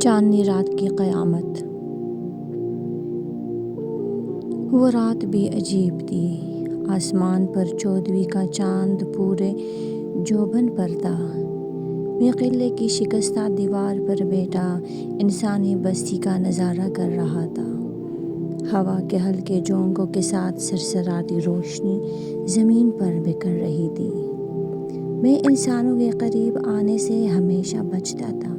چاندنی رات کی قیامت۔ وہ رات بھی عجیب تھی۔ آسمان پر 14ویں کا چاند پورے جوبن پر تھا۔ میں قلعے کی شکستہ دیوار پر بیٹھا انسانی بستی کا نظارہ کر رہا تھا۔ ہوا کے ہلکے جھونکوں کے ساتھ سرسراتی روشنی زمین پر بکھر رہی تھی۔ میں انسانوں کے قریب آنے سے ہمیشہ بچتا تھا،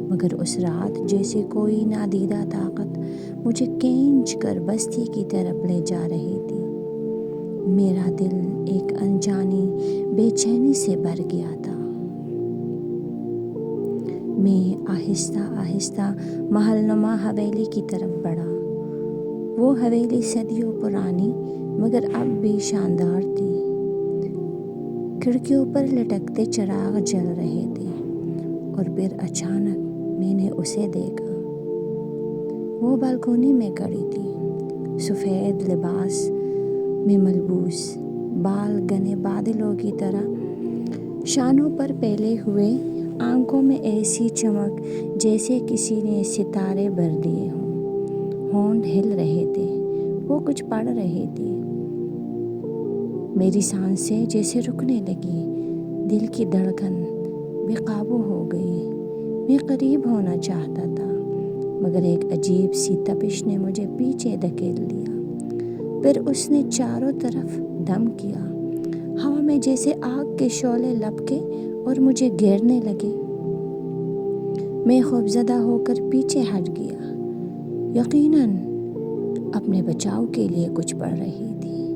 مگر اس رات جیسے کوئی نادیدہ طاقت مجھے کھینچ کر بستی کی طرف لے جا رہی تھی۔ میرا دل ایک انجانی بے چینی سے بھر گیا تھا۔ میں آہستہ آہستہ محل نما حویلی کی طرف بڑھا۔ وہ حویلی صدیوں پرانی مگر اب بھی شاندار تھی۔ کھڑکیوں پر لٹکتے چراغ جل رہے تھے، اور پھر اچانک میں نے اسے دیکھا۔ وہ بالکونی میں کھڑی تھی، سفید لباس میں ملبوس، بال گھنے بادلوں کی طرح شانوں پر پھیلے ہوئے، آنکھوں میں ایسی چمک جیسے کسی نے ستارے بھر دیے ہوں۔ ہونٹ ہل رہے تھے، وہ کچھ پڑھ رہی تھی۔ میری سانسیں جیسے رکنے لگی، دل کی دھڑکن بے قابو ہو گئی۔ میں قریب ہونا چاہتا تھا، مگر ایک عجیب سی تپش نے مجھے پیچھے دھکیل دیا۔ پھر اس نے چاروں طرف دم کیا، ہوا میں جیسے آگ کے شعلے لپکے اور مجھے گھیرنے لگے۔ میں خوفزدہ ہو کر پیچھے ہٹ گیا، یقیناً اپنے بچاؤ کے لیے کچھ پڑھ رہی تھی۔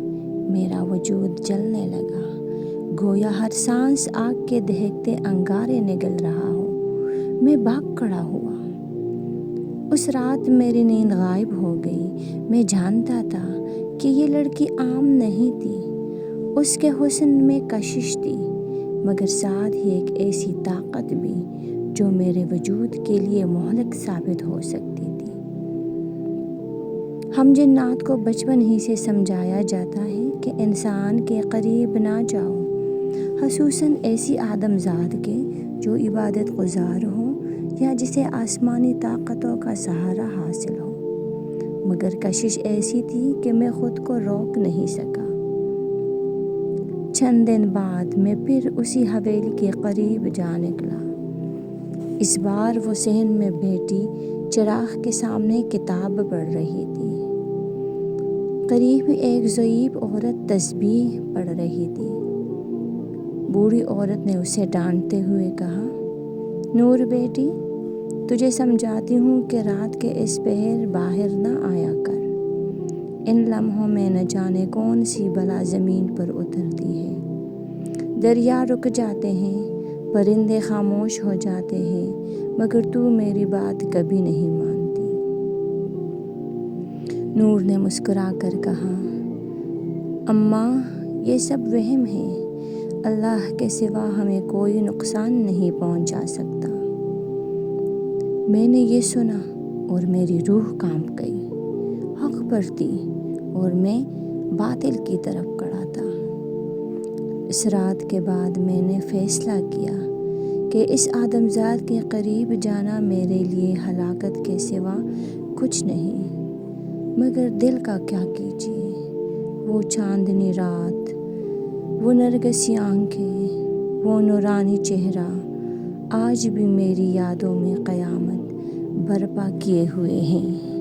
میرا وجود جلنے لگا، گویا ہر سانس آگ کے دہکتے انگارے نگل رہا ہو۔ میں بھاگ کھڑا ہوا۔ اس رات میری نیند غائب ہو گئی۔ میں جانتا تھا کہ یہ لڑکی عام نہیں تھی۔ اس کے حسن میں کشش تھی، مگر ساتھ ہی ایک ایسی طاقت بھی جو میرے وجود کے لیے مہلک ثابت ہو سکتی تھی۔ ہم جنات کو بچپن ہی سے سمجھایا جاتا ہے کہ انسان کے قریب نہ جاؤ، خصوصاً ایسی آدم ذات کے جو عبادت گزار ہو یا جسے آسمانی طاقتوں کا سہارا حاصل ہو، مگر کشش ایسی تھی کہ میں خود کو روک نہیں سکا۔ چند دن بعد میں پھر اسی حویلی کے قریب جا نکلا۔ اس بار وہ صحن میں بیٹھی چراغ کے سامنے کتاب پڑھ رہی تھی۔ قریب ایک ضعیف عورت تسبیح پڑھ رہی تھی۔ بوڑھی عورت نے اسے ڈانٹتے ہوئے کہا، نور بیٹی، تجھے سمجھاتی ہوں کہ رات کے اس پہر باہر نہ آیا کر۔ ان لمحوں میں نہ جانے کون سی بلا زمین پر اترتی ہے۔ دریا رک جاتے ہیں، پرندے خاموش ہو جاتے ہیں، مگر تو میری بات کبھی نہیں مانتی۔ نور نے مسکرا کر کہا، اماں، یہ سب وہم ہے۔ اللہ کے سوا ہمیں کوئی نقصان نہیں پہنچا سکتا۔ میں نے یہ سنا اور میری روح کانپ گئی۔ حق پر تھی اور میں باطل کی طرف کھڑا تھا۔ اس رات کے بعد میں نے فیصلہ کیا کہ اس آدمزاد کے قریب جانا میرے لیے ہلاکت کے سوا کچھ نہیں۔ مگر دل کا کیا کیجیے، وہ چاندنی رات، وہ نرگسی آنکھیں، وہ نورانی چہرہ آج بھی میری یادوں میں قیامت برپا کیے ہوئے ہیں۔